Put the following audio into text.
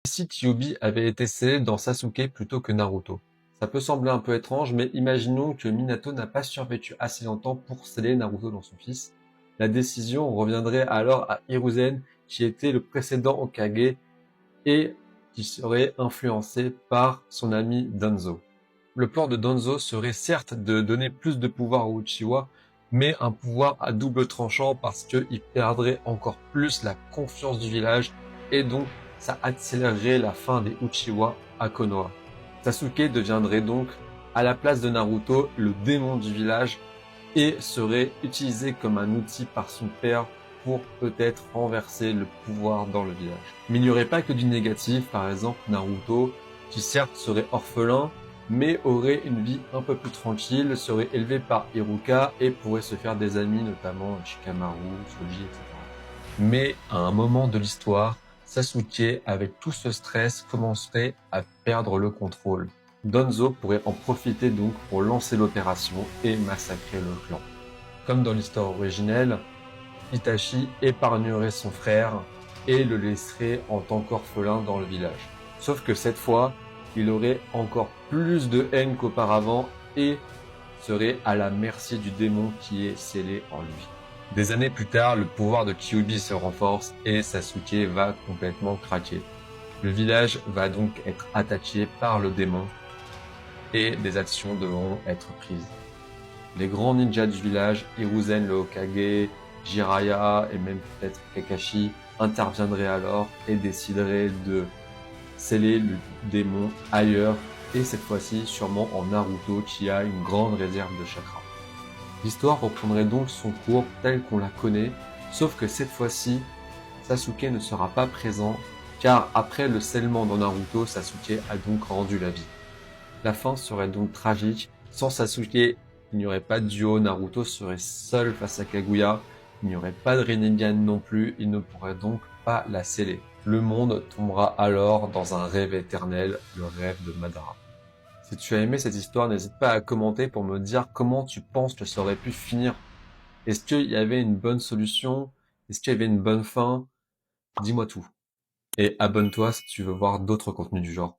Si Kyuubi avait été scellé dans Sasuke plutôt que Naruto. Ça peut sembler un peu étrange, mais imaginons que Minato n'a pas survécu assez longtemps pour sceller Naruto dans son fils. La décision reviendrait alors à Hiruzen, qui était le précédent Hokage et qui serait influencé par son ami Danzo. Le plan de Danzo serait certes de donner plus de pouvoir aux Uchiwa, mais un pouvoir à double tranchant parce qu'il perdrait encore plus la confiance du village et donc ça accélérerait la fin des Uchiwa à Konoha. Sasuke deviendrait donc, à la place de Naruto, le démon du village et serait utilisé comme un outil par son père pour peut-être renverser le pouvoir dans le village. Mais il n'y aurait pas que du négatif, par exemple Naruto, qui certes serait orphelin, mais aurait une vie un peu plus tranquille, serait élevé par Iruka et pourrait se faire des amis, notamment Shikamaru, Soji, etc. Mais à un moment de l'histoire, Sasuke, avec tout ce stress, commencerait à perdre le contrôle. Danzo pourrait en profiter donc pour lancer l'opération et massacrer le clan. Comme dans l'histoire originelle, Itachi épargnerait son frère et le laisserait en tant qu'orphelin dans le village. Sauf que cette fois, il aurait encore plus de haine qu'auparavant et serait à la merci du démon qui est scellé en lui. Des années plus tard, le pouvoir de Kyuubi se renforce et Sasuke va complètement craquer. Le village va donc être attaqué par le démon et des actions devront être prises. Les grands ninjas du village, Hiruzen le Hokage, Jiraiya et même peut-être Kakashi interviendraient alors et décideraient de sceller le démon ailleurs et cette fois-ci sûrement en Naruto qui a une grande réserve de chakra. L'histoire reprendrait donc son cours tel qu'on la connaît, sauf que cette fois-ci, Sasuke ne sera pas présent car après le scellement dans Naruto, Sasuke a donc rendu la vie. La fin serait donc tragique. Sans Sasuke, il n'y aurait pas de duo. Naruto serait seul face à Kaguya. Il n'y aurait pas de Rinnegan non plus. Il ne pourrait donc pas la sceller. Le monde tombera alors dans un rêve éternel, le rêve de Madara. Si tu as aimé cette histoire, n'hésite pas à commenter pour me dire comment tu penses que ça aurait pu finir. Est-ce qu'il y avait une bonne solution? Est-ce qu'il y avait une bonne fin? Dis-moi tout. Et abonne-toi si tu veux voir d'autres contenus du genre.